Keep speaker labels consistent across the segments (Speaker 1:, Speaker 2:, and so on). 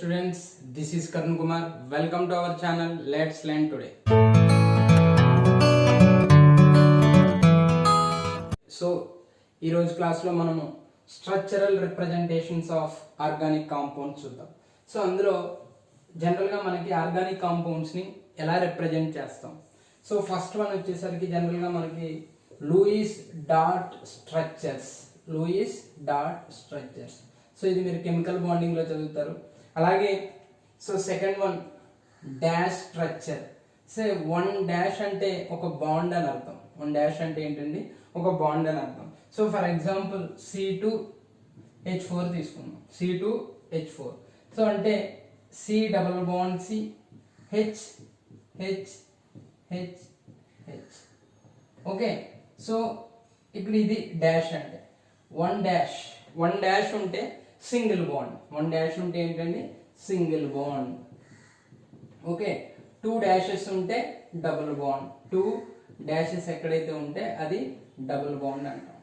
Speaker 1: students, this is Karun Kumar. Welcome to our channel. Let's learn today. So ఈ రోజు క్లాస్లో మనము structural representations of organic compounds చూద్దాం. So అందులో జనరల్గా మనకి ఆర్గానిక్ కాంపౌండ్స్ని ఎలా రిప్రజెంట్ చేస్తాం. సో ఫస్ట్ వన్ వచ్చేసరికి జనరల్గా మనకి లూయిస్ డాట్ స్ట్రక్చర్స్. సో ఇది మీరు కెమికల్ బాండింగ్లో చదువుతారు. అలాగే so second one dash structure. Say one dash అంటే ఒక బాండ్ అని అర్థం. వన్ డాష్ అంటే ఏంటండి, ఒక బాండ్ అని అర్థం. సో ఫర్ ఎగ్జాంపుల్ C2H4 తీసుకుందాం. C2H4 సో అంటే C double bond C H H H H. Okay, so ఇప్పుడు ఇది డాష్ అంటే వన్ డాష్ ఉంటే సింగిల్ బాండ్. వన్ డాష్ ఉంటే ఏంటండి, single bond. Okay, two dashes ఉంటే డబుల్ బాండ్. టూ డాషెస్ ఎక్కడైతే ఉంటే అది డబుల్ బాండ్ అంటాం.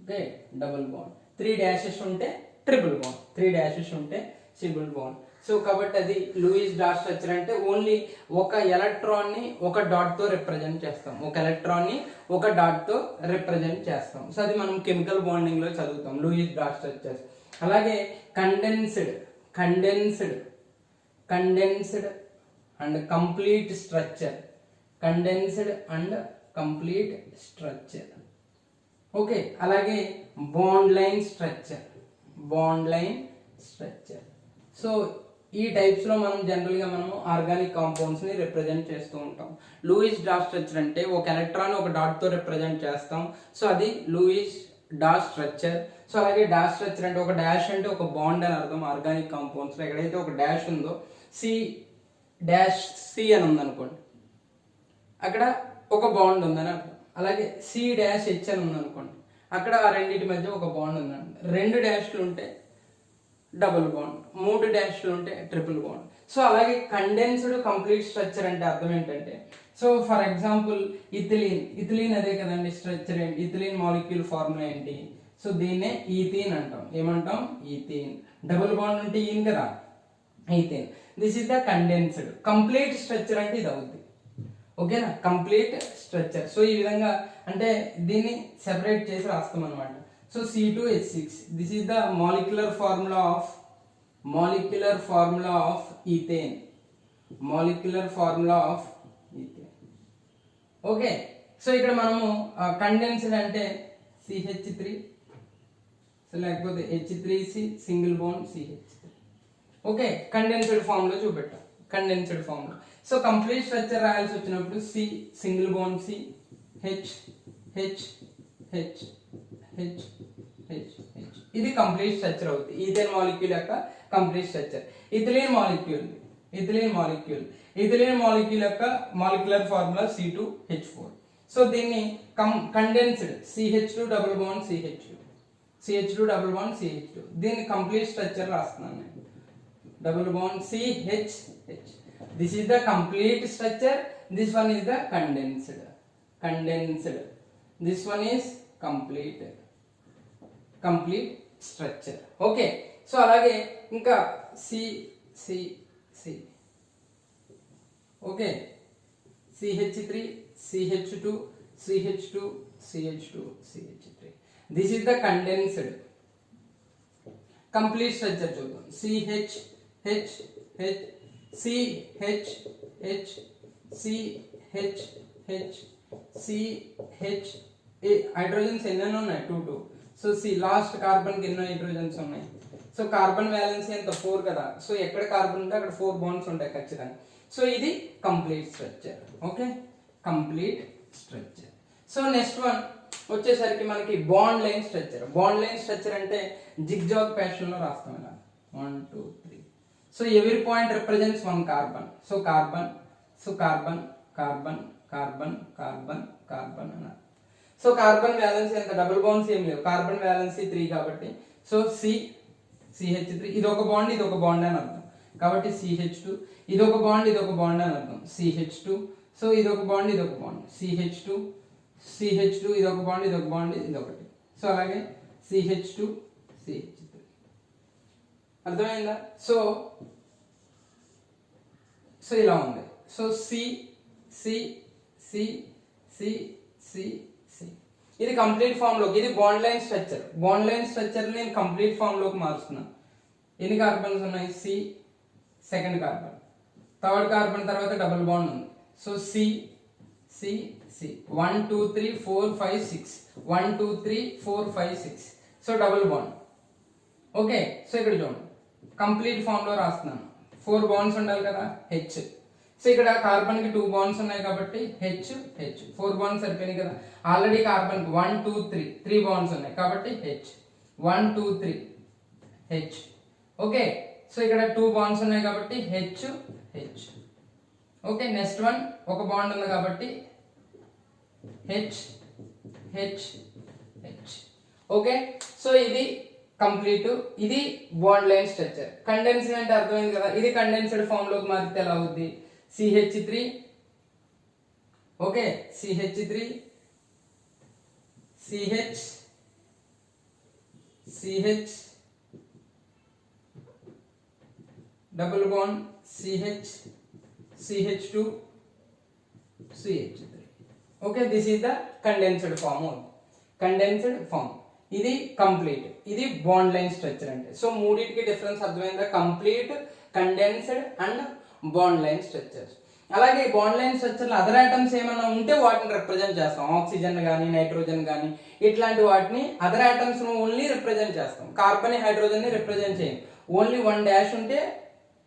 Speaker 1: Okay, double bond. Three dashes ఉంటే ట్రిపుల్ బాండ్. త్రీ డాషెస్ ఉంటే సింగిల్ బాండ్. సో కాబట్టి అది లూయిస్ డాట్ స్ట్రక్చర్ అంటే ఓన్లీ ఒక ఎలక్ట్రాన్ ని ఒక డాట్ తో రిప్రజెంట్ చేస్తాం. ఒక ఎలక్ట్రాన్ ని ఒక డాట్ తో రిప్రజెంట్ చేస్తాం. సో అది మనం కెమికల్ బాండింగ్ లో చదువుతాం, లూయిస్ డాట్ స్ట్రక్చర్. అలాగే condensed and complete structure. Okay, అలాగే బాండ్ లైన్ స్ట్రక్చర్. సో ఈ టైప్స్ లో మనం జనరల్ గా మనము ఆర్గానిక్ కాంపౌండ్స్ ని రిప్రజెంట్ చేస్తూ ఉంటాం. లూయిస్ డాట్ స్ట్రక్చర్ అంటే ఒక ఎలక్ట్రాన్ ఒక డాట్ తో రిప్రజెంట్ చేస్తాం. సో అది లూయిస్ డాట్ స్ట్రక్చర్. సో అలాగే డాట్ స్ట్రక్చర్ అంటే ఒక డాష్ అంటే ఒక బాండ్ అని అర్థం. ఆర్గానిక్ కాంపౌండ్స్ లో ఎక్కడైతే ఒక డాష్ ఉందో C అని ఉందనుకోండి, అక్కడ ఒక బాండ్ ఉందని అర్థం. అలాగే C-H అని ఉందనుకోండి, అక్కడ ఆ రెండింటి మధ్య ఒక బాండ్ ఉందండి. రెండు డాష్లు ఉంటే డబుల్ బాండ్, మూడు డాష్లు ఉంటే ట్రిపుల్ బాండ్. సో అలాగే కండెన్స్డ్ కంప్లీట్ స్ట్రక్చర్ అంటే అర్థం ఏంటంటే, సో ఫర్ ఎగ్జాంపుల్ ఇథిలీన్ అదే కదండి స్ట్రక్చర్. ఏంటి ఇథిలీన్ మాలిక్యూల్ ఫార్ములా ఏంటి? సో దీన్నే ఈథీన్ అంటాం. ఏమంటాం? ఈథీన్. డబుల్ బాండ్ ఉంటే ఈన్ కదా, ethene. This is the condensed. Complete structure అంటే ఇది అవుతుంది. ఓకేనా, కంప్లీట్ స్ట్రక్చర్. సో ఈ విధంగా అంటే దీన్ని సెపరేట్ చేసి రాస్తాం అనమాట. So C2H6, this is the molecular formula of ethane. Okay, so ఇక్కడ మనము కండెన్స్డ్ అంటే CH3, సో లేకపోతే H3C single bond CH3. Okay, condensed form లో చూపెట్టాం. కండెన్స్డ్ ఫామ్ లో సో కంప్లీట్ స్ట్రక్చర్ రాయాల్సి వచ్చినప్పుడు C single bond C H H H H H H. ఇది కంప్లీట్ స్ట్రక్చర్ అవుతుంది. ఈథేన్ మాలిక్యూల్ యొక్క కంప్లీట్ స్ట్రక్చర్. ఇథిలీన్ మాలిక్యూల్ యొక్క మాలిక్యులర్ ఫార్ములా C2H4. సో దీన్ని condensed CH2 double bond CH2. దీన్ని complete structure రాస్తున్నాను నేను. Double bond CH H. This is the complete structure. This one is the condensed. This one is complete structure. Okay, so అలాగే ఇంకా C. Okay, CH3 CH2 CH3. This is the condensed. Complete structure చూద్దాం. CH H H CH H CH H CH. Hydrogens ఎన్నో ఉన్నాయి? 2. So C last carbon కి ఎన్నో hydrogens ఉన్నాయి? So carbon valency ఎంత? 4 కదా. సో ఎక్కడ కార్బన్ ఉంటే అక్కడ 4 బాండ్స్ ఉంటాయి ఖచ్చితంగా. సో ఇది complete structure. Okay, complete structure. So next one వచ్చేసరికి మనకి బాండ్ లైన్ స్ట్రక్చర్ అంటే జిగ్జాగ్ ఫ్యాషన్ లో రాస్తాం ఇలా 1 2 3. So every point represents one carbon. So carbon అన్నారు. సో కార్బన్ వ్యాలెన్సీ ఎంత? డబుల్ బాండ్స్ ఏం లేవు, కార్బన్ వ్యాలెన్సీ 3 కాబట్టి. సో CH3 ఇది ఒక బాండ్ అని అర్థం కాబట్టి CH2. ఇది ఒక బాండ్ అని అర్థం CH2. సో ఇది ఒక బాండ్ CH2 ఇది ఒక బాండ్ ఇది ఒకటి. సో అలాగే CH2 CH3. అర్థమైందా? సో సో ఇలా ఉంది. So C C C C C C ఇది కంప్లీట్ ఫామ్ లోకి, ఇది bond line structure. Bond line structure నేను కంప్లీట్ ఫామ్ లోకి మారుస్తున్నాను. ఎన్ని కార్బన్స్ ఉన్నాయి? C, second carbon, third carbon తర్వాత డబుల్ బాండ్ ఉంది. So C C C 1 2 3 4 5 6 1 2 3 4 5 6 so double bond. Okay, so ఇక్కడ చూడండి కంప్లీట్ ఫామ్ లో రాస్తున్నాను. 4 బాండ్స్ ఉండాలి కదా, హెచ్. సో ఇక్కడ కార్బన్ కి 2 బాండ్స్ ఉన్నాయి కాబట్టి హెచ్ హెచ్ 4 బాండ్స్ సరిపోయినాయి కదా. ఆల్రెడీ కార్బన్ కి 1 2 3 బాండ్స్ ఉన్నాయి కాబట్టి హెచ్ 1 2 3 హెచ్. ఓకే, సో ఇక్కడ 2 బాండ్స్ ఉన్నాయి కాబట్టి H H. Okay, next one ఒక బాండ్ ఉంది కాబట్టి H H H. Okay, so ఇది కంప్లీట్. ఇది బాండ్ లైన్ స్ట్రక్చర్. కండెన్స్డ్ అంటే అర్థమైంది కదా. ఇది కండెన్స్డ్ ఫామ్ లోకి మారితే ఎలా అవుద్ది? CH3, okay, CH3 CH CH double bond CH CH2 CH3. Okay, this is the condensed form. Condensed form ఇది కంప్లీట్, ఇది బాండ్ లైన్ స్ట్రక్చర్ అంటే. సో మూడింటికి డిఫరెన్స్ అర్థమైందా? Complete, condensed and bond line structures. అలాగే బాండ్ లైన్ స్ట్రక్చర్ లో other items ఏమైనా ఉంటే వాటిని రిప్రజెంట్ చేస్తాం. ఆక్సిజన్ కానీ నైట్రోజన్ కానీ ఇట్లాంటి వాటిని అదర్ ఐటమ్స్ ఓన్లీ రిప్రజెంట్ చేస్తాం. కార్బన్ హైడ్రోజన్ ని రిప్రజెంట్ చేయం. ఓన్లీ 1 డాష్ ఉంటే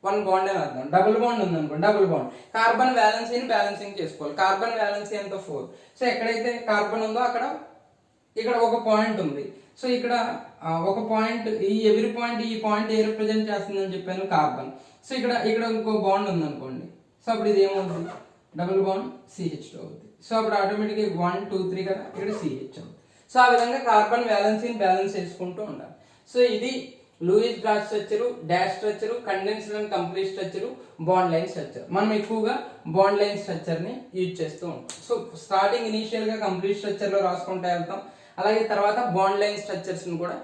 Speaker 1: 1 బాండ్ అని అర్థం. డబుల్ బాండ్ ఉంది అనుకోండి, డబుల్ బాండ్. కార్బన్ వ్యాలెన్సీని బ్యాలెన్సింగ్ చేసుకోవాలి. కార్బన్ వ్యాలెన్సీ ఎంత? 4. సో ఎక్కడైతే కార్బన్ ఉందో అక్కడ ఇక్కడ ఒక పాయింట్ ఉంది. సో ఇక్కడ ఒక పాయింట్, ఈ ఎవ్రీ పాయింట్, ఈ పాయింట్ ఏ రిప్రజెంట్ చేస్తుందని చెప్పాను? కార్బన్. సో ఇక్కడ ఇంకో బాండ్ ఉంది అనుకోండి. సో అప్పుడు ఇది ఏమవుతుంది? డబుల్ బాండ్ CH2 అవుతుంది. సో అప్పుడు ఆటోమేటిక్గా 1 2 3 కదా, ఇక్కడ CH అవుతుంది. సో ఆ విధంగా కార్బన్ వ్యాలెన్సీని బ్యాలెన్స్ చేసుకుంటూ ఉండాలి. సో ఇది లూయిస్ బ్రాచ్ structure, dash structure, condensed and complete structure, bond line structure. మనం ఎక్కువగా బాండ్ లైన్ స్ట్రక్చర్ ని యూజ్ చేస్తూ ఉంటాం. సో స్టార్టింగ్ ఇనీషియల్ గా కంప్లీట్ స్ట్రక్చర్ లో రాసుకుంటూ వెళ్తాం. అలాగే తర్వాత బాండ్ లైన్ స్ట్రక్చర్స్ ని కూడా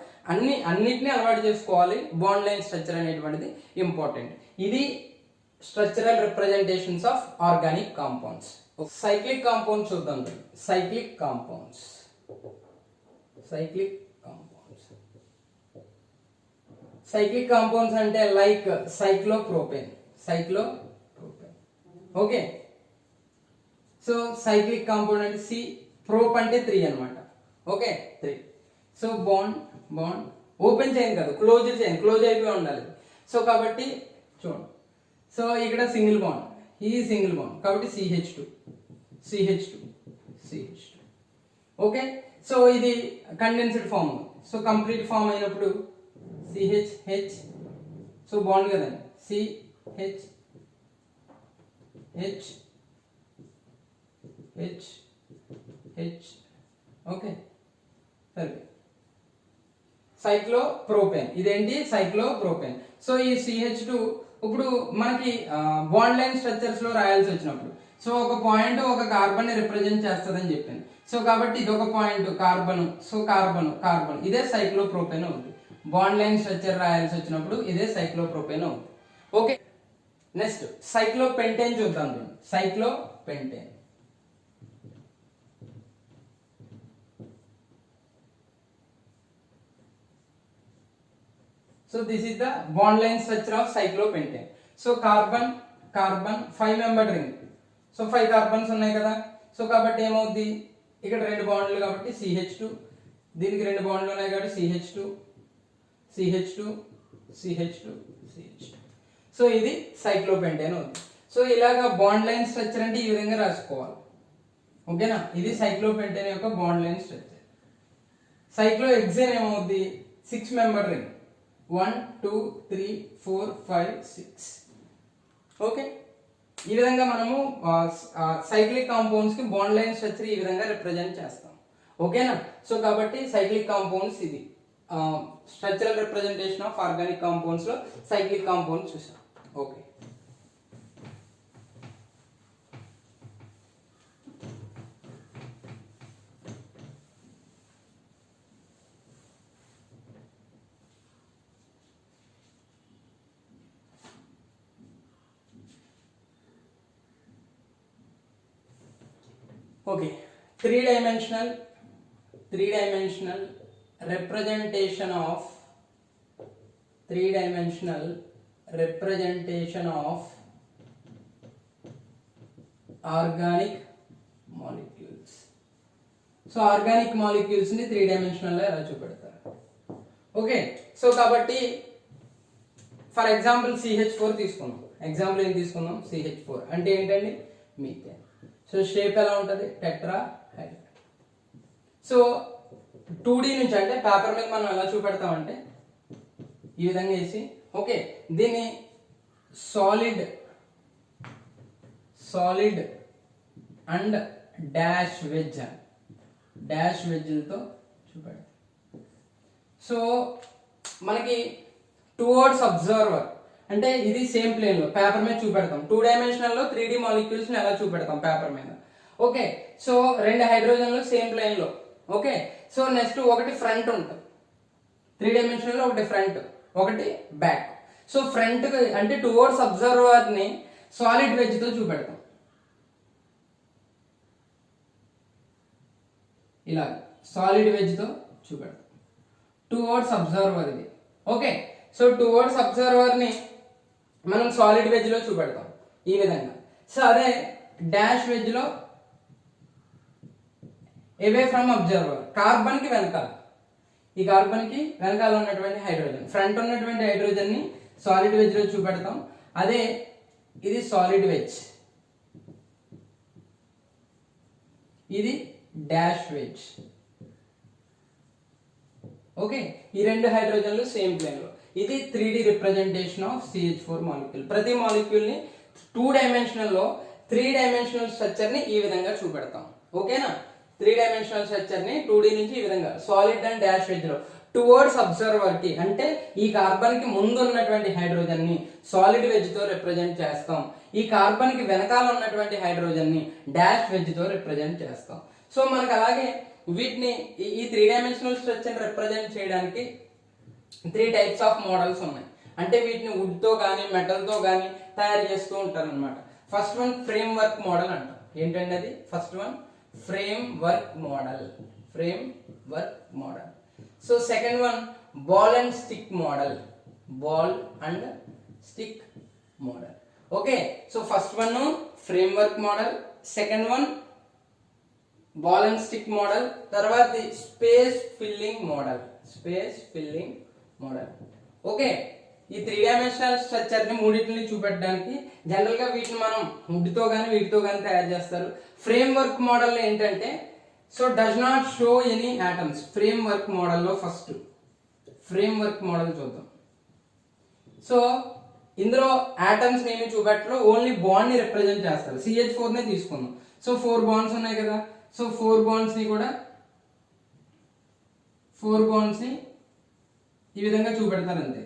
Speaker 1: అన్నిటిని అలవాటు చేసుకోవాలి. బాండ్ లైన్ స్ట్రక్చర్ అనేటువంటిది ఇంపార్టెంట్. ఇది structural representations of organic compounds. Cyclic compounds చూద్దాం. Cyclic compounds, cyclic compounds. Cyclic compounds అంటే like cyclopropane, cyclopropane. Okay, so cyclic compound అంటే సి, ప్రోప్ అంటే 3 అన్నమాట. Okay, 3. So bond bond open chain కాదు, close chain, close అయిపోయి ఉండాలి. So కాబట్టి చూడండి, సో ఇక్కడ సింగిల్ బాండ్, ఇది సింగిల్ బాండ్ కాబట్టి CH2 CH2 CH2. Okay, so ఇది condensed form. So complete form అయినప్పుడు CH సో బాండ్ కదండి, CH H H H. Okay, సరే. సైక్లోప్రోపేన్, ఇదేంటి? సైక్లోప్రోపేన్. సో ఈ CH2 ఇప్పుడు మనకి బాండ్ లైన్ స్ట్రక్చర్స్ లో రాయాల్సి వచ్చినప్పుడు, సో ఒక పాయింట్ ఒక కార్బన్ ని రిప్రజెంట్ చేస్తుందని చెప్పింది. సో కాబట్టి ఇది ఒక point carbon, so carbon carbon, ఇదే సైక్లోప్రోపేన్ అవుతుంది. బాండ్ లైన్ స్ట్రక్చర్ రాయాల్సి వచ్చినప్పుడు ఇదే సైక్లోప్రోపేన్ అవుతుంది. ఓకే, నెక్స్ట్ సైక్లోపెంటేన్ చూద్దాం. Cyclopentane. So this is the bond line structure of cyclopentane. So carbon 5 membered ring. So 5 carbons ఉన్నాయి కదా. సో కాబట్టి ఏమవుద్ది? ఇక్కడ 2 బాండ్లు కాబట్టి CH2, దీనికి 2 బాండ్లు ఉన్నాయి కాబట్టి CH2 CH2 CH2 CH2. So ఇది సైక్లోపెంటేన్ అవుతుంది. సో ఇలాగా బాండ్ లైన్ స్ట్రక్చర్ అంటే ఈ విధంగా రాసుకోవాలి. ఓకేనా? ఇది సైక్లోపెంటేన్ యొక్క బాండ్ లైన్ స్ట్రక్చర్. సైక్లోహెక్సేన్ ఏమవుద్ది? 6 membered ring. 1 2 3 4 5 6. ఓకే, ఈ విధంగా మనము సైక్లిక్ కాంపౌండ్స్ కి బాండ్ లైన్ స్ట్రక్చర్ ఈ విధంగా రిప్రజెంట్ చేస్తాం. ఓకేనా? సో కాబట్టి సైక్లిక్ కాంపౌండ్స్ ఇది structural representation of organic compounds లో సైక్లిక్ కాంపౌండ్స్ చూసాం. Okay, okay, three dimensional representation of organic molecules. So organic molecules ని 3 డైమెన్షనల్ లో ఎలా చూపెడతారు? ఓకే, సో కాబట్టి ఫర్ ఎగ్జాంపుల్ CH4 తీసుకుందాం. ఎగ్జాంపుల్ ఏం తీసుకుందాం? CH4 అంటే ఏంటండి? మీథేన్. సో షేప్ ఎలా ఉంటుంది? Tetra hydride. సో 2D నుంచి అంటే పేపర్ మీద మనం ఎలా చూపెడతామంటే ఈ విధంగా వేసి, ఓకే, దీన్ని సాలిడ్ అండ్ డాష్ వెజ్లతో చూపెడతాం. సో మనకి టువర్డ్స్ అబ్జర్వర్ అంటే ఇది సేమ్ ప్లేన్ లో పేపర్ మీద చూపెడతాం. 2 డైమెన్షనల్ లో 3D మాలిక్యూల్స్ ని ఎలా చూపెడతాం? పేపర్ మీద. ఓకే, సో 2 హైడ్రోజన్లు సేమ్ ప్లేన్ లో. ఓకే, సో నెక్స్ట్ ఒకటి ఫ్రంట్ ఉంటుంది 3 డైమెన్షనల్ లో, ఒకటి ఫ్రంట్, ఒకటి బ్యాక్. సో ఫ్రంట్ అంటే టువర్డ్స్ అబ్జర్వర్ ని సాలిడ్ వెజ్ తో చూపెడతాం. ఇలా సాలిడ్ వెజ్ తో చూపెడతాం టువర్డ్స్ అబ్జర్వర్ ఇది. ఓకే, సో టువర్డ్స్ అబ్జర్వర్ ని మనం సాలిడ్ వెజ్ లో చూపెడతాం ఈ విధంగా. సో అదే డాష్ వెజ్ లో అవే ఫ్రమ్ అబ్జర్వర్, కార్బన్ కి వెనకాల, ఈ కార్బన్ కి వెనకాల ఉన్నటువంటి హైడ్రోజన్, ఫ్రంట్ ఉన్నటువంటి హైడ్రోజన్ ని సాలిడ్ వెజ్ లో చూపెడతాం. అదే ఇది సాలిడ్ వెజ్, ఇది డాష్ వెజ్. ఓకే, ఈ 2 హైడ్రోజన్లు సేమ్ ప్లేన్ లో. ఇది 3D representation of CH4 molecule. ప్రతి మాలిక్యూల్ ని 2 డైమెన్షనల్ లో 3 డైమెన్షనల్ స్ట్రక్చర్ ని ఈ విధంగా చూపెడతాం. ఓకేనా? 3 డైమెన్షనల్ స్ట్రక్చర్ ని 2D నుంచి ఈ విధంగా సాలిడ్ అండ్ డాష్ వెజ్ లో టువర్డ్స్ అబ్జర్వర్ కి అంటే ఈ కార్బన్ కి ముందు ఉన్నటువంటి హైడ్రోజన్ ని సాలిడ్ వెజ్ తో రిప్రజెంట్ చేస్తాం. ఈ కార్బన్ కి వెనకాల ఉన్నటువంటి హైడ్రోజన్ ని డాష్ వెజ్ తో రిప్రజెంట్ చేస్తాం. సో మనకు అలాగే వీటిని ఈ 3 డైమెన్షనల్ స్ట్రక్చర్ రిప్రజెంట్ చేయడానికి 3 టైప్స్ ఆఫ్ మోడల్స్ ఉన్నాయి. అంటే వీటిని వుడ్ తో కానీ మెటల్ తో కానీ తయారు చేస్తూ ఉంటారు అనమాట. First one frame work model అంటాం. ఏంటంటే అది first one frame work model. So second one ball and stick model. Okay, so first one frame work model, second one ball and stick model, తర్వాత స్పేస్ ఫిల్లింగ్ మోడల్. ఓకే, ఈ 3 dimensional structure ని మూడింటిని చూపెట్టడానికి general గా వీటిని మనం would తో గానీ వీటితో గానీ తయారు చేస్తారు. ఫ్రేమ్ వర్క్ మోడల్ ఏంటంటే so does not show any atoms. Frame work మోడల్లో ఫస్ట్ ఫ్రేమ్ వర్క్ మోడల్ చూద్దాం. సో ఇందులో ఆటమ్స్ ఏమి చూపెట్టలో ఓన్లీ బాండ్ ని రిప్రజెంట్ చేస్తారు. CH4 నే తీసుకుందాం. సో 4 బాండ్స్ ఉన్నాయి కదా. సో 4 బాండ్స్ ని ఈ విధంగా చూపెడతారు అంతే.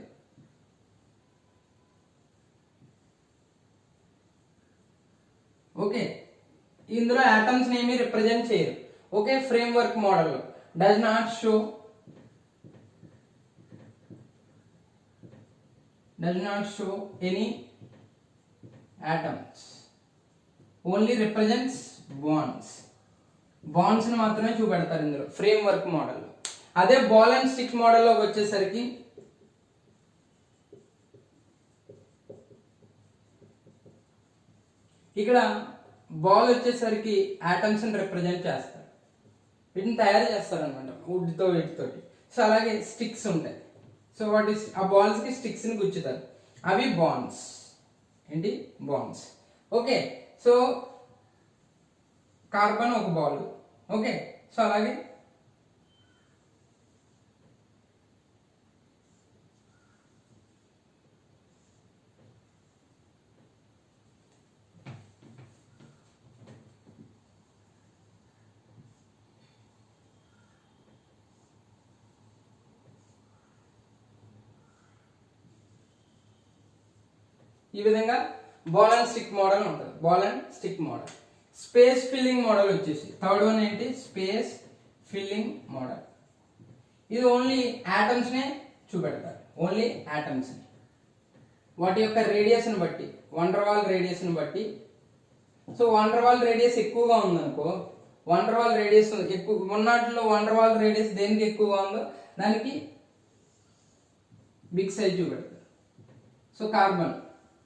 Speaker 1: ఓకే, ఇందులో ఆటమ్స్ ఏమి రిప్రజెంట్ చేయరు. Okay, frame work model does not show any atoms, only represents bonds ని మాత్రమే చూపెడతారు ఇందులో ఫ్రేమ్ వర్క్ మోడల్. అదే బాల్ అండ్ స్టిక్ మోడల్లో వచ్చేసరికి ఇక్కడ బాల్ వచ్చేసరికి ఆటమ్స్ ని రిప్రజెంట్ చేస్తారు. వీటిని తయారు చేస్తారు అనమాట వుడ్ తో వీటితోటి. సో అలాగే స్టిక్స్ ఉంటాయి. సో వాటి ఆ బాల్స్ కి స్టిక్స్ ని గుచ్చుతారు. అవి బాండ్స్. ఓకే, సో కార్బన్ ఒక బాల్. ఓకే, సో అలాగే ఈ విధంగా బాల్ అండ్ స్టిక్ మోడల్ ఉంటుంది. స్పేస్ ఫిల్లింగ్ మోడల్ వచ్చేసి థర్డ్ వన్ ఏంటి? Space filling model. ఇది ఓన్లీ ఆటమ్స్ నే చూపెడతారు. ఓన్లీ ఆటమ్స్ ని వాటి యొక్క రేడియస్ ని బట్టి, వండర్ వాల్ రేడియస్ ని బట్టి. సో వండర్ వాల్ రేడియస్ ఎక్కువగా ఉందనుకో వండర్ వాల్ రేడియస్ ఎక్కువ ఉన్నట్లో వండర్ వాల్ రేడియస్ దేనికి ఎక్కువగా ఉందో దానికి బిగ్ సైజ్ చూపెడతారు. సో కార్బన్,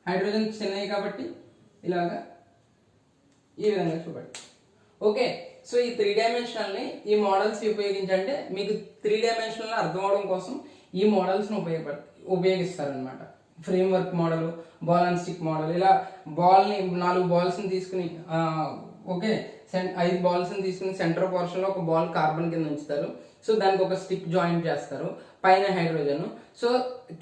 Speaker 1: హైడ్రోజన్ చిన్నవి కాబట్టి ఇలాగా ఈ విధంగా చూపెడతారు. ఓకే, సో ఈ 3 డైమెన్షనల్ని ఈ మోడల్స్ ఉపయోగించంటే మీకు 3 డైమెన్షనల్ అర్థం అవడం కోసం ఈ మోడల్స్ని ఉపయోగిస్తారనమాట. Framework model, ball and stick model, ఇలా బాల్ని 4 బాల్స్ని తీసుకుని ఓకే 5 బాల్స్ని తీసుకుని సెంటర్ పోర్షన్లో ఒక బాల్ కార్బన్ కింద ఉంచుతారు. సో దానికి ఒక స్టిక్ జాయింట్ చేస్తారు, పైన హైడ్రోజన్, సో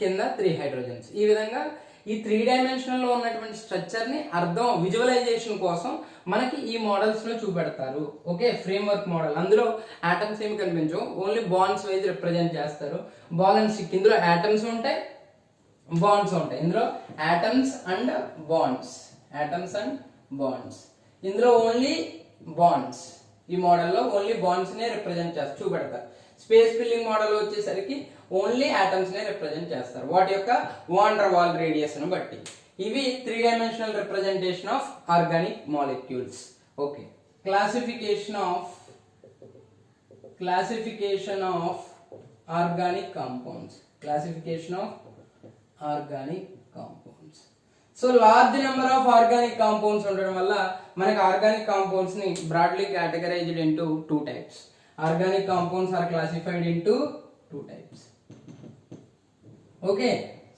Speaker 1: కింద 3 హైడ్రోజన్స్. ఈ విధంగా ఈ 3 డైమెన్షనల్లో ఉన్నటువంటి స్ట్రక్చర్ని అర్థం విజువలైజేషన్ కోసం మనకి ఈ మోడల్స్లో చూపెడతారు. ఓకే, ఫ్రేమ్ వర్క్ మోడల్, అందులో ఆటమ్స్ ఏమి కనిపించవు, ఓన్లీ బాండ్స్ వైజ్ రిప్రజెంట్ చేస్తారు. బాల్ అండ్ స్టిక్, ఇందులో ఆటమ్స్ ఉంటాయి, బాండ్స్ ఉంటాయి. ఇందులో atoms and bonds, atoms and bonds, ఇందులో ఓన్లీ బాండ్స్. ఈ మోడల్లో ఓన్లీ బాండ్స్ నే రిప్రజెంట్ చేస్తారు, చూపెడతారు. స్పేస్ ఫిల్లింగ్ మోడల్ వచ్చేసరికి ఓన్లీ ఆటమ్స్ నే రిప్రజెంట్ చేస్తారు వాటి యొక్క వాండర్ వాల్ రేడియస్ ను బట్టి. ఇవి 3 dimensional representation of organic molecules. Okay, classification of organic compounds, classification of organic compounds. So large number of organic compounds ఉండడం వల్ల మనకి ఆర్గానిక్ కాంపౌండ్స్ ని broadly categorized into 2 types. Organic compounds are classified into 2 types. Okay,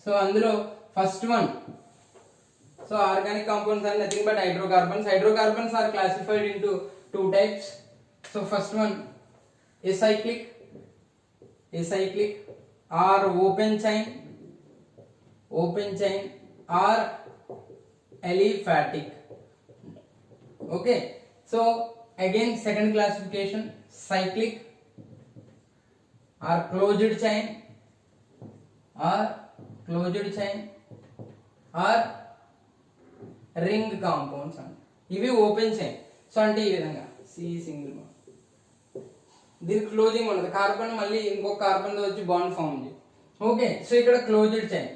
Speaker 1: so అందులో first one, so organic compounds are nothing but hydrocarbons. Hydrocarbons are classified into 2 types. So first one acyclic or open chain or aliphatic. Okay, so again second classification, cyclic or closed chain or ring compounds. ఇవి open chain. So అంటే ఈ విధంగా C single bond, దీనికి closing ఉండదు, carbon మళ్ళీ ఇంకొక carbon తో వచ్చి బాండ్ ఫామ్ చేయి. ఓకే, సో ఇక్కడ క్లోజ్డ్ చైన్,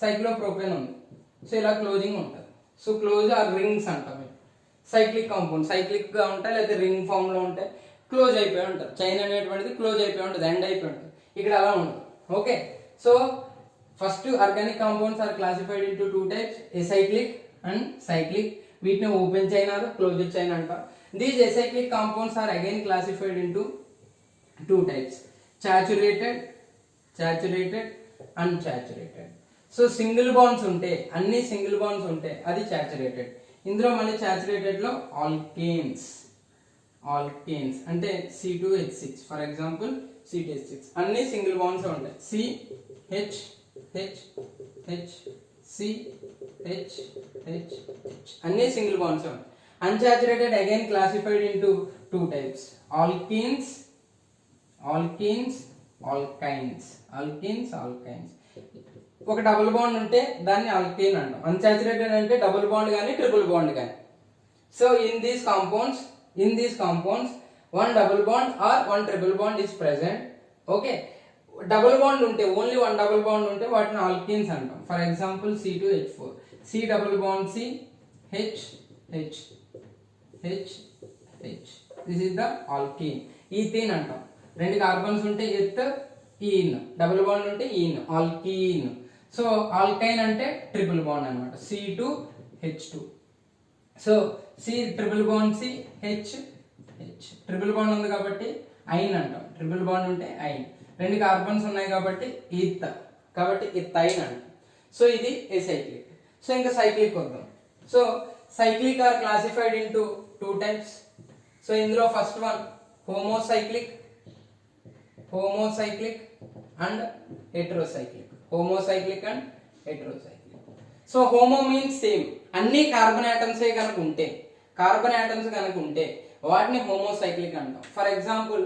Speaker 1: సైక్లోప్రోపేన్ ఉంది, సో ఇలా క్లోజింగ్ ఉంటుంది. సో క్లోజ్ ఆర్ రింగ్స్ అంటాం. సైక్లిక్ కాంపౌండ్ సైక్లిక్ గా ఉంటాయి, లేదా రింగ్ ఫామ్ లో ఉంటాయి, క్లోజ్ అయిపోయి ఉంటారు. చైన్ అనేటువంటిది క్లోజ్ అయిపోయి ఉంటుంది, ఎండ్ అయిపోయి ఉంటుంది. ఇక్కడ అలా ఉండదు. Okay, so first organic compounds are classified into 2 types, acyclic and cyclic. వీటిని open chain or closed chain అంటారు. These acyclic compounds are again classified into 2 types, saturated, unsaturated. So single bonds ఉంటే, అన్ని single bonds ఉంటే అది saturated. ఇందులో మళ్ళీ saturated లో alkanes అంటే C2H6, ఫర్ ఎగ్జాంపుల్ C2H6, అన్ని సింగిల్ బాండ్స్ ఉంటాయి. CH అన్ని సింగిల్ బాండ్స్ ఉంటాయి. Unsaturated again classified into 2 types, alkenes. ఒక డబుల్ బాండ్ ఉంటే దాన్ని ఆల్కేన్ అంటాం. అన్సాచురేటెడ్ అంటే డబుల్ బాండ్ కానీ ట్రిపుల్ బాండ్ కానీ. So in these compounds one double bond or one triple bond is present. Okay, double bond ఉంటే, only 1 double bond ఉంటే వాటిని ఆల్కేన్స్ అంటాం. For example C2H4, C double bond C, H, this is the alkane. Ethane అంటాం. 2 carbons ఉంటే ఎత్, ఈన్, double bond ఉంటే ఈన్, alkyne. So ఆల్కైన్ అంటే triple bond అన్నమాట, C2H2. So C triple bond C, H, triple bond ఉంది కాబట్టి ఐన్ అంటాం. ట్రిపుల్ బాండ్ ఉంటే ఐన్. 2 కార్బన్స్ ఉన్నాయి కాబట్టి ఈత్, కాబట్టి ఇథైన్ అంటాం. సో ఇది acyclic. సో ఇంకా సైక్లిక్ వద్దాం. So cyclic are classified into 2 types. So ఇందులో first one homocyclic and heterocyclic. So homo means same, అన్ని కార్బన్ ఆటమ్స్ కనుక ఉంటే వాటిని హోమోసైక్లిక్ అంటాం. ఫర్ ఎగ్జాంపుల్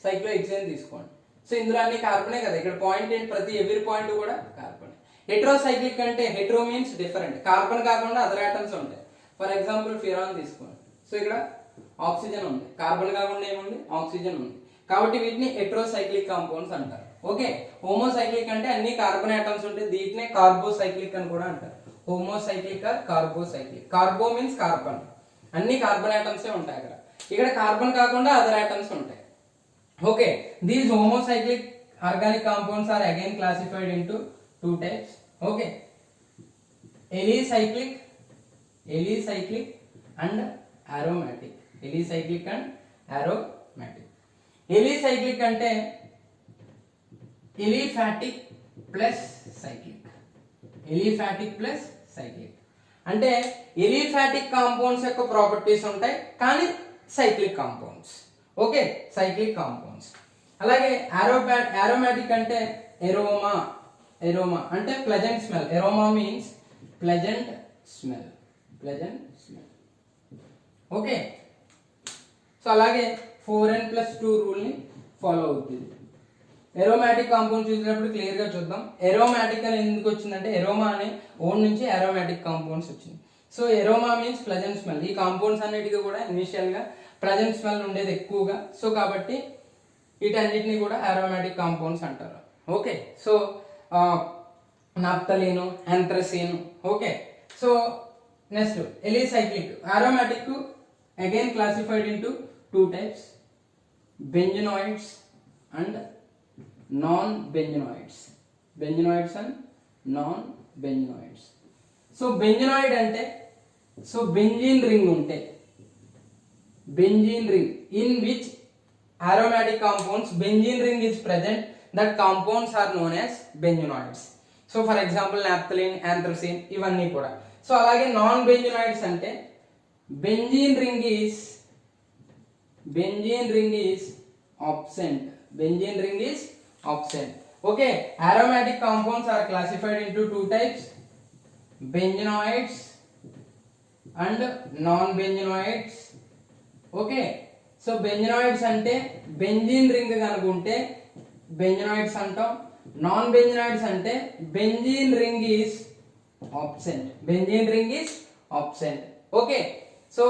Speaker 1: సైక్లోహెక్సేన్ తీసుకోండి. సో ఇందులో అన్ని కార్బనే కదా, ఇక్కడ పాయింట్ ఏంటి, ప్రతి ఎవ్రీ పాయింట్ కూడా కార్బన్. హెట్రోసైక్లిక్ అంటే హెట్రో మీన్స్ డిఫరెంట్, కార్బన్ కాకుండా అదర్ ఆటమ్స్ ఉంటాయి. ఫర్ ఎగ్జాంపుల్ ఫిరాన్ తీసుకోండి. సో ఇక్కడ ఆక్సిజన్ ఉంది, కార్బన్ కాకుండా ఏముంది, ఆక్సిజన్ ఉంది, కాబట్టి వీటిని హెట్రోసైక్లిక్ కాంపౌండ్స్ అంటారు. ఓకే, హోమోసైక్లిక్ అంటే అన్ని కార్బన్ ఆటమ్స్ ఉంటాయి, వీటినే కార్బోసైక్లిక్ అని కూడా అంటారు. Homocyclic or carbocyclic. Carbo means carbon అన్ని కార్బన్ ఆటమ్సే ఉంటాయి అక్కడ. ఇక్కడ కార్బన్ కాకుండా అదర్ ఆటమ్స్ ఉంటాయి. Okay, these homocyclic organic compounds are again classified into 2 types. Okay, alicyclic and aromatic. Alicyclic and aromatic. Alicyclic అంటే aliphatic plus cyclic. Aliphatic plus cyclic అంటే aliphatic compounds యొక్క ప్రాపర్టీస్ ఉంటాయి కానీ cyclic compounds. Okay, cyclic compounds. అలాగే aromatic అంటే aroma అంటే pleasant smell. Aroma means pleasant smell. Okay, so అలాగే 4n+2 rule ని ఫాలో అవుతుంది. ఎరోమాటిక్ కాంపౌండ్ చూసినప్పుడు క్లియర్ గా చూద్దాం. ఎరోమాటిక్ అని ఎందుకు వచ్చిందంటే ఎరోమా అనే ఓన్ నుంచి అరోమాటిక్ కాంపౌండ్స్ వచ్చింది. So aroma means pleasant smell. ఈ కాంపౌండ్స్ అన్నిటికీ కూడా ఇనిషియల్ గా ప్లెజెంట్ స్మెల్ ఉండేది ఎక్కువగా. సో కాబట్టి వీటన్నిటిని కూడా అరోమాటిక్ కాంపౌండ్స్ అంటారు. Okay, so naphthalene, anthracene. Okay, so next alicyclic. Aromatic again classified into 2 types, benzenoids and non benzenoids. And non benzenoids. So benzenoid అంటే సో బెంజీన్ రింగ్ ఉంటే, benzene ring in which aromatic compounds benzene ring is present, that compounds are known as benzenoids. So for example naphthalene, anthracene ఇవన్నీ కూడా. So అలాగే non benzenoids అంటే benzene ring is absent. Okay, aromatic compounds are classified into 2 types, benzenoids and non benzenoids. Okay, so benzenoids అంటే benzene ring కనుకుంటే benzenoids అంటాం. Non benzenoids అంటే benzene ring is absent. Okay, so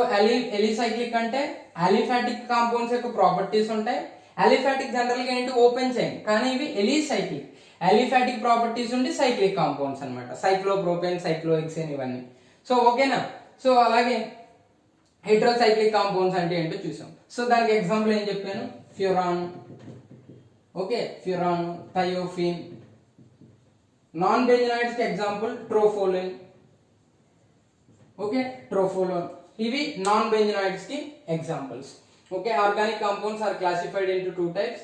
Speaker 1: alicyclic అంటే aliphatic compounds యొక్క properties ఉంటాయి. Aliphatic general గా ఏంటి open chain, కానీ ఇవి ఎలిసైక్లిక్. అలిఫాటిక్ ప్రాపర్టీస్ ఉండి సైక్లిక్ కాంపౌండ్స్ అన్నమాట. సైక్లోప్రోపేన్, సైక్లోహెక్సేన్ ఇవన్నీ. సో ఓకేనా. సో అలాగే హెట్రోసైక్లిక్ కాంపౌండ్స్ అంటే ఏంటో చూసాం. సో దానికి ఎగ్జాంపుల్ ఏం చెప్పాను, furan. Okay, furan, thiophene. Non benzenoids కి ఎగ్జాంపుల్ ట్రోఫోలిన్. Okay, tropolone. ఇవి నాన్ బెంజనాయిడ్స్ కి examples. Okay, organic compounds are classified into 2 types,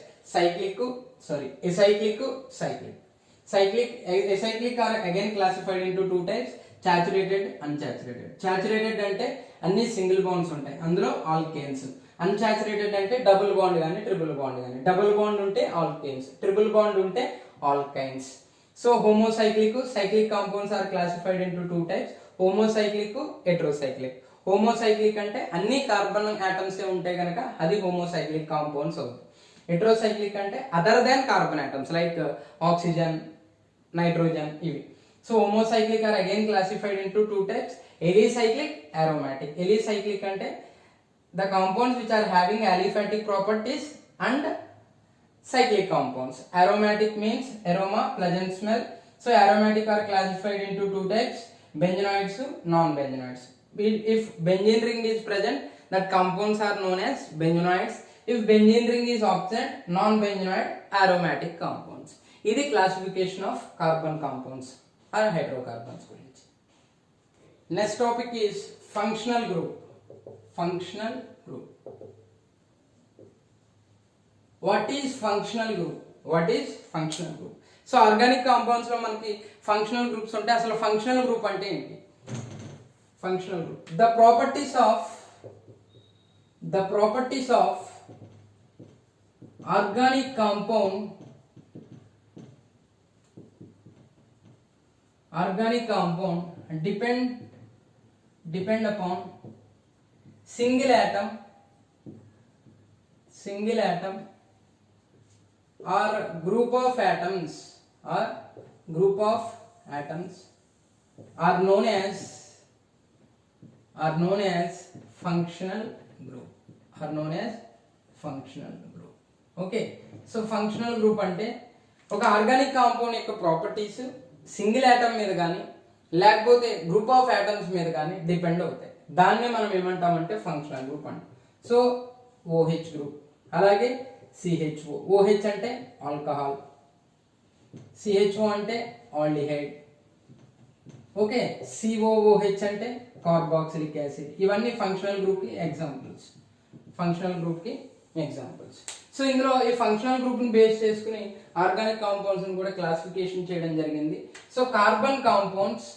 Speaker 1: acyclic, cyclic. Acyclic are again classified into 2 types, saturated, unsaturated. Saturated అంటే అన్ని single bonds ఉంటాయి, అందులో alkanes. Unsaturated అంటే double bond కానీ triple bond కానీ. Double bond ఉంటే alkanes, triple bond ఉంటే alkynes. So homocyclic, cyclic compounds are classified into 2 types, homocyclic, heterocyclic. Homocyclic అంటే అన్ని కార్బన్ ఆటమ్స్ ఉంటాయి కనుక అది హోమోసైక్లిక్ కాంపౌండ్స్ అవుతుంది. హెట్రోసైక్లిక్ అంటే other than carbon atoms like oxygen, nitrogen ఇవి. So homocyclic are again classified into 2 types, alicyclic, aromatic. Alicyclic ante the compounds which are having aliphatic properties and cyclic compounds. Aromatic means aroma, pleasant smell. So aromatic are classified into 2 types, benzenoids, non-benzenoids. If benzene ring is present, that compounds are known as benzenoids. If benzene ring is absent, non-benzenoid, aromatic compounds. ఇది classification of carbon compounds or hydrocarbons గురించి. Next topic is functional group. What is functional group? So organic compounds లో మనకి functional groups ఉంటాయి. అసలు functional group అంటే ఏంటి? Functional group the properties of organic compound depend upon single atom or group of atoms are known as functional group. Okay, so functional group అంటే ఒక organic compound యొక్క properties single atom మీద కానీ లేకపోతే group of atoms మీద కానీ depend అవుతాయి. దాన్నే మనం ఏమంటామంటే ఫంక్షనల్ గ్రూప్ అంటాం. సో OH గ్రూప్, అలాగే CHO. OH అంటే ఆల్కహాల్, CHO అంటే ఆల్డిహైడ్, ఓకే. COOH అంటే కార్బాక్సిలిక్ యాసిడ్. ఇవన్నీ ఫంక్షనల్ గ్రూప్ కి ఎగ్జాంపుల్స్, ఫంక్షనల్ గ్రూప్ కి ఎగ్జాంపుల్స్. సో ఇందులో ఈ ఫంక్షనల్ గ్రూప్ ని బేస్ చేసుకుని ఆర్గానిక్ కాంపౌండ్స్ ని కూడా క్లాసిఫికేషన్ చేయడం జరిగింది. సో కార్బన్ కాంపౌండ్స్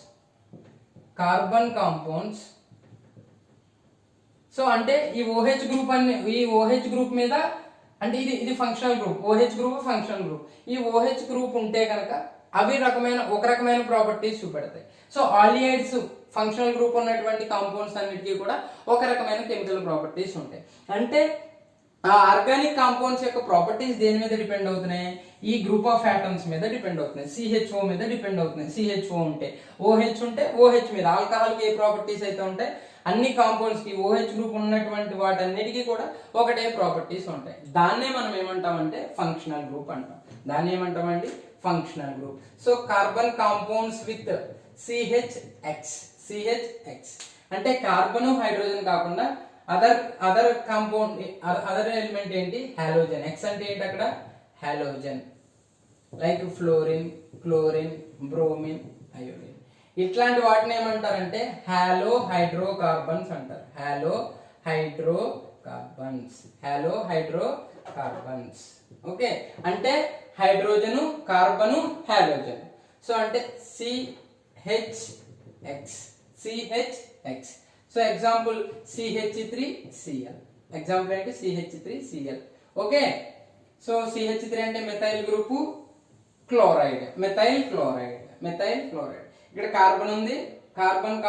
Speaker 1: సో అంటే ఈ OH గ్రూప్ ఈ OH గ్రూప్ మీద అంటే ఇది functional group, OH group functional group. ఈ OH గ్రూప్ ఉంటే కనుక అవి ఒక రకమైన ప్రాపర్టీస్ చూపెడతాయి. సో ఆల్డిహైడ్స్ ఫంక్షనల్ గ్రూప్ ఉన్నటువంటి కాంపౌండ్స్ అన్నిటికీ కూడా ఒక రకమైన కెమికల్ ప్రాపర్టీస్ ఉంటాయి. అంటే ఆ ఆర్గానిక్ కాంపౌండ్స్ యొక్క ప్రాపర్టీస్ దేని మీద డిపెండ్ అవుతున్నాయి? ఈ గ్రూప్ ఆఫ్ ఆటమ్స్ మీద డిపెండ్ అవుతున్నాయి, CHO మీద డిపెండ్ అవుతున్నాయి. CHO ఉంటే OH ఉంటే OH మీద, ఆల్కహాల్ కి ఏ ప్రాపర్టీస్ అయితే ఉంటాయి అన్ని కాంపౌండ్స్ కి OH గ్రూప్ ఉన్నటువంటి వాటన్నిటికీ కూడా ఒకటే ప్రాపర్టీస్ ఉంటాయి. దాన్నే మనం ఏమంటామంటే ఫంక్షనల్ గ్రూప్ అంటాం. దాన్ని ఏమంటామండి? Functional group. So carbon compounds with CHX అంటే కార్బన్ హైడ్రోజన్ కాకుండా అదర్ కాంపౌండ్ అదర్ ఎలిమెంట్ ఏంటి? హాలోజన్. X అంటే ఏంటి అక్కడ? Halogen. Like fluorine, chlorine, bromine, iodine. ఇట్లాంటి వాటిని ఏమంటారంటే హాలో హైడ్రోకార్బన్స్ అంటారు. Halo hydrocarbons. ఓకే, అంటే హైడ్రోజను, కార్బను, హాలోజన్. సో అంటే CHX. So example CH3Cl. Example ఏంటి? CH3Cl. ఓకే. సో CH3 అంటే methyl group, chloride, methyl chloride. ఇక్కడ కార్బన్ ఉంది. కార్బన్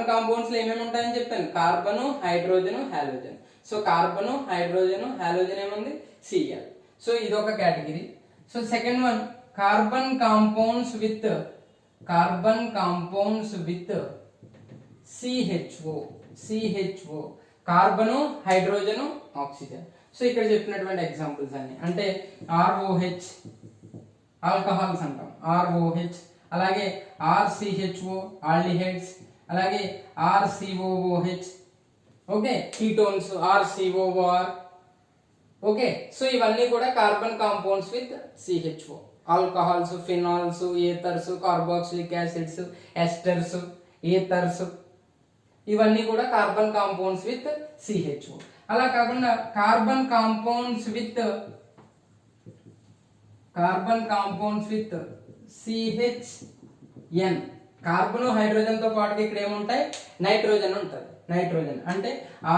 Speaker 1: కాంపౌండ్స్ లో ఏమేమి ఉంటాయని చెప్పాను? Carbon, hydrogen, halogen. So carbon, hydrogen, halogen ఏముంది? Cl. సో ఇది ఒక category. So second one carbon compounds with CHO. Carbon, hydrogen, oxygen. So ఇక్కడ చెప్పినటువంటి ఎగ్జాంపుల్స్ అన్ని అంటే ROH, ఆల్కహాల్స్ అంటాం, ROH. అలాగే RCHO, ఆల్డిహైడ్స్. అలాగే RCOOH, okay, ketones, RCOOR. Okay. So ఇవన్నీ కూడా carbon compounds with CHO. Alcohols, phenols, ethers, carboxylic acids, esters, ethers, ఇవన్నీ కూడా కార్బన్ కాంపౌండ్స్ విత్ CHO. అలా కాకుండా carbon compounds with CHN. Carbon hydrogen తో పాటు ఇక్కడ ఏముంటాయి? నైట్రోజన్ ఉంటుంది. నైట్రోజన్ అంటే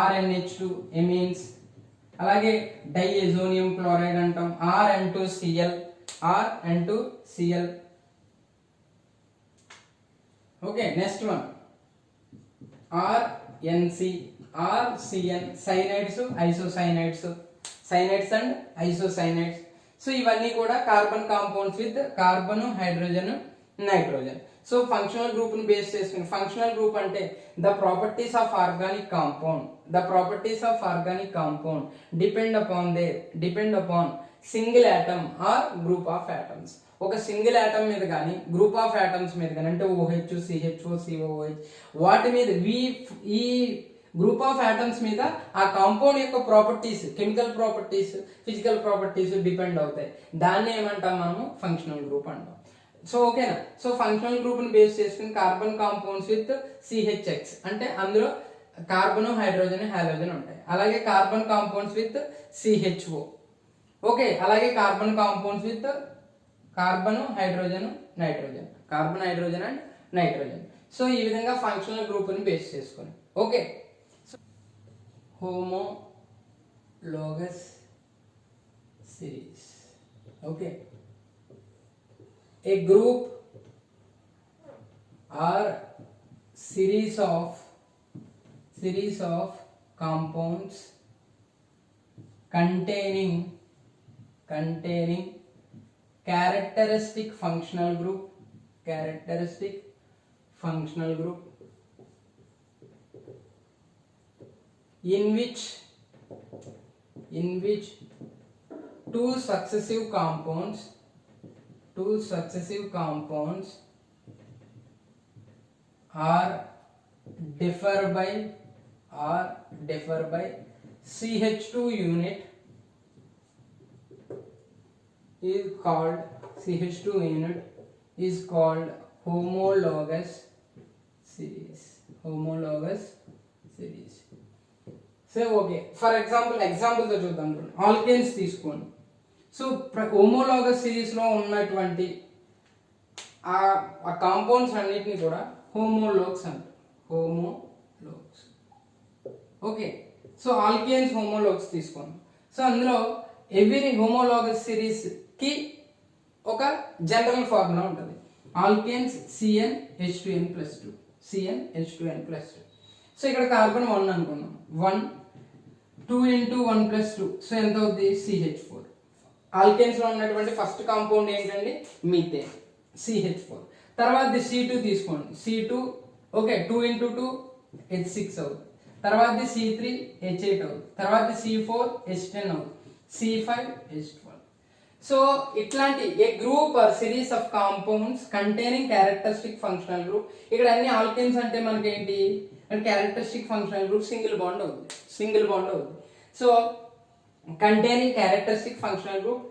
Speaker 1: RNH2 ఎమీన్స్. అలాగే డైఎజోనియం క్లోరైడ్ అంటాం, RN2Cl. Okay, next one RNC, RCN, cyanides, isocyanides, cyanides and isocyanides. So ఇవన్నీ కూడా carbon compounds with carbon, hydrogen, nitrogen. So functional group ని బేస్ చేసుకుని ఫంక్షనల్ గ్రూప్ అంటే the properties of organic compound depend upon single atom or group of atoms. ఒక single atom మీద కానీ group of atoms మీద కానీ అంటే OH, CHO, COOH వాటి మీద ఈ గ్రూప్ ఆఫ్ ఆటమ్స్ మీద ఆ కాంపౌండ్ యొక్క properties, chemical properties, physical properties depend అవుతాయి. దాన్ని ఏమంటాం మనము? ఫంక్షనల్ గ్రూప్ అంటాం. సో ఓకేనా. సో ఫంక్షనల్ గ్రూప్ ని బేస్ చేసుకుని కార్బన్ కాంపౌండ్స్ విత్ CHX అంటే అందులో కార్బన్, హైడ్రోజన్, హాలోజన్ ఉంటాయి. అలాగే carbon compounds with CHO. Okay. అలాగే carbon compounds with carbon, hydrogen, nitrogen, carbon, hydrogen and nitrogen. So ఈ విధంగా ఫంక్షనల్ గ్రూప్ ని బేస్ చేసుకొని okay. homologous series. Okay, a group or series of compounds containing characteristic functional group in which two successive compounds are differ by CH2 unit is called CH2 unit is called homologous series. So okay, for example తో చూద్దాం. Alkanes తీసుకోండి. So homologous series లో ఉన్నటువంటి ఆ compounds అన్నిటిని కూడా హోమోలోగ్స్ అంటారు. హోమోలోగ్స్. Okay, so alkanes హోమోలోగ్స్ తీసుకోండి. సో అందులో ఎవ్రీ హోమోలాగస్ సిరీస్ కి ఒక జనరల్ ఫార్ములా ఉంటుంది. Alkanes CnH2n+2. సో ఇక్కడ కార్బన్ 1 అనుకున్నాం. 1 2 × 1+2, సో ఎంత అవుతుంది? CH4. ఆల్కేన్స్ లో ఉన్నటువంటి ఫస్ట్ కాంపౌండ్ ఏంటండి? Methane, CH4. తర్వాత C2 తీసుకోండి. C2 ఓకే 2 × 2 H6 అవుతుంది. తర్వాత C3 H8 అవుతుంది. తర్వాత C4 H10 అవుతుంది. C5 H12. సో ఇట్లాంటి a group or series of compounds containing characteristic functional group. ఇక్కడ అన్ని ఆల్కేన్స్ అంటే మనకి ఏంటి? Characteristic functional group single bond అవుతుంది. So containing characteristic functional group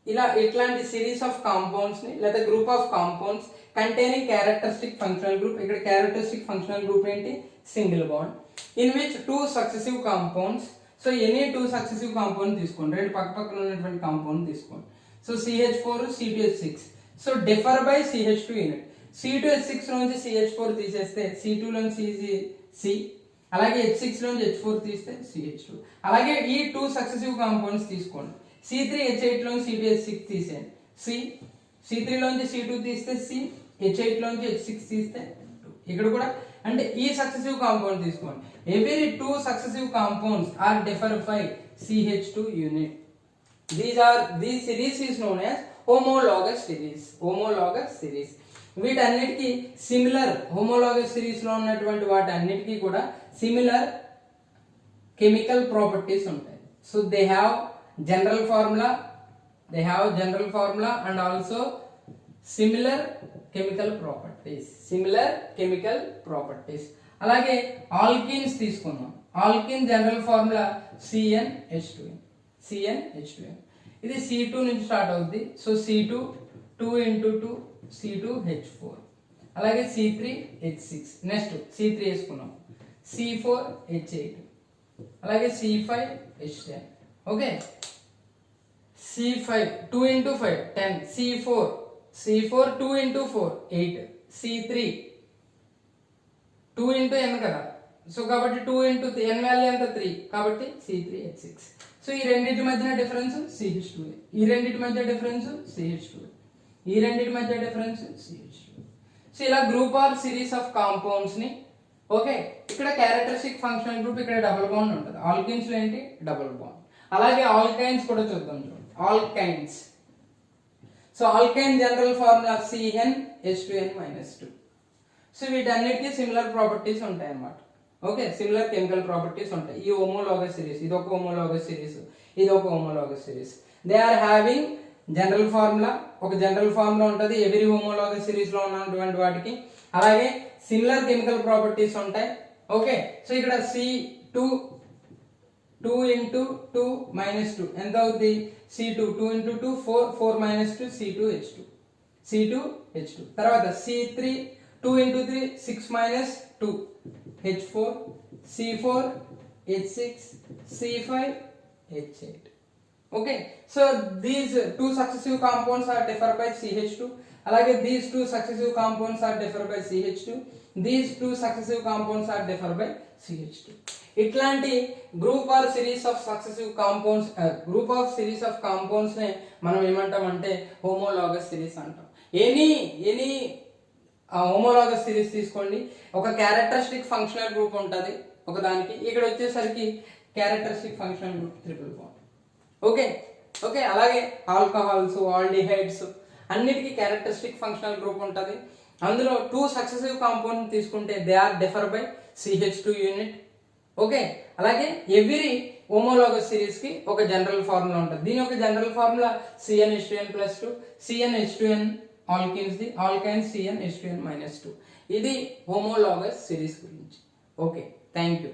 Speaker 1: ఇలా ఇట్లాంటి సిరీస్ ఆఫ్ కాంపౌండ్స్ ని లేదా group of compounds containing characteristic functional group. ఇక్కడ క్యారెక్టరిస్టిక్ ఫంక్షనల్ గ్రూప్ ఏంటి? Single bond in which 2 successive compounds. So any 2 successive compound తీసుకోండి, రెండు పక్క పక్కన ఉన్నటువంటి కాంపౌండ్ తీసుకోండి. So CH4 C2H6. So differ by CH2 unit. C2H6 నుంచి CH4 తీసేస్తే C2 లోంచి C, అలాగే H6 లోంచి H4 తీస్తే CH2. అలాగే ఈ 2 సక్సెసివ్ కాంపౌండ్స్ తీసుకోండి. C3H8 లోంచి C2H6 తీసేయండి. C3 లోంచి C2 తీస్తే C, H8 లోంచి H6 తీస్తే 2. ఇక్కడ కూడా అంటే ఈ సక్సెసివ్ కాంపౌండ్ తీసుకోండి. Every 2 successive compounds are differ by CH2 unit. These series is known as homologous series. వీటన్నిటికీ సిమిలర్ హోమోలాగస్ సిరీస్ లో ఉన్నటువంటి వాటి అన్నిటికీ కూడా సిమిలర్ కెమికల్ ప్రాపర్టీస్ ఉంటాయి. So they have general formula and also similar chemical properties. అలాగే alkenes తీసుకుందాం. Alkene general formula CnH2n. ఇది C2 నుంచి స్టార్ట్ అవుతుంది. So C2 2 × 2 C2H4. అలాగే C3H6. నెక్స్ట్ C3 వేసుకున్నాం. C4H8. అలాగే C5H10. Okay, C5 2 × 5 10. C4 2 × 4 8. C3 2 × n కదా, సో కాబట్టి 2 × n వాల్యూ ఎంత? 3, కాబట్టి C3H6. సో ఈ రెండింటి మధ్య డిఫరెన్స్ CH2. ఈ రెండింటి మధ్య డిఫరెన్స్ CH2. ఈ రెండింటి మధ్య డిఫరెన్స్ CH2. సో ఇలా group or series of compounds ని ఓకే. ఇక్కడ క్యారెక్టరిస్టిక్ ఫంక్షనల్ గ్రూప్, ఇక్కడ డబుల్ బాండ్ ఉంటుంది. ఆల్కిన్స్ లో ఏంటి? Double bond. అలాగే ఆల్కైన్స్ కూడా చూద్దాం. చూడండి alkynes. So alkyne general formula CnH2n-2. So వీటన్నిటికీ సిమిలర్ ప్రాపర్టీస్ ఉంటాయి అన్నమాట. ఓకే, సిమిలర్ కెమికల్ ప్రాపర్టీస్ ఉంటాయి. ఈ హోమోలాగస్ సిరీస్, ఇది ఒక homologous series. They are having general formula. ఒక జనరల్ ఫార్ములా ఉంటుంది ఎవరీ హోమోలాగస్ సిరీస్ లో ఉన్నటువంటి వాటికి. అలాగే సిమిలర్ కెమికల్ ప్రాపర్టీస్ ఉంటాయి. ఓకే, సో ఇక్కడ C2 2 × 2 -2 ఎంత అవుతుంది? C2 2 × 2 4 4 -2 C2H2. తర్వాత C3 2 × 3 6 -2 H4. C4 H6 C5 H8. Okay, so these 2 successive compounds are differ by CH2. అలాగే these 2 successive compounds are differ by CH2. These 2 successive compounds are differ by CH2. ఇట్లాంటి group or series of successive compounds, group of series of compounds నే మనం ఏమంటామంటే homologous series అంటాం. Any homologous series తీసుకోండి, ఒక characteristic functional group ఉంటుంది ఒక దానికి. ఇక్కడ వచ్చేసరికి characteristic functional group triple bond. Okay, అలాగే ఆల్కహాల్స్, ఆల్డిహైడ్స్ అన్నిటికీ క్యారెక్టరిస్టిక్ ఫంక్షనల్ గ్రూప్ ఉంటుంది. అందులో 2 సక్సెసివ్ కాంపౌండ్ తీసుకుంటే they are differ by CH2 unit. Okay, అలాగే ఎవ్రీ హోమోలాగస్ సిరీస్ కి ఒక జనరల్ ఫార్ములా ఉంటుంది. దీని యొక్క general formula CnH2n+2. CnH2n alkenes ది ఆల్కైన్స్ CN H2n-2. ఇది హోమోలాగస్ సిరీస్ గురించి. Okay, thank you.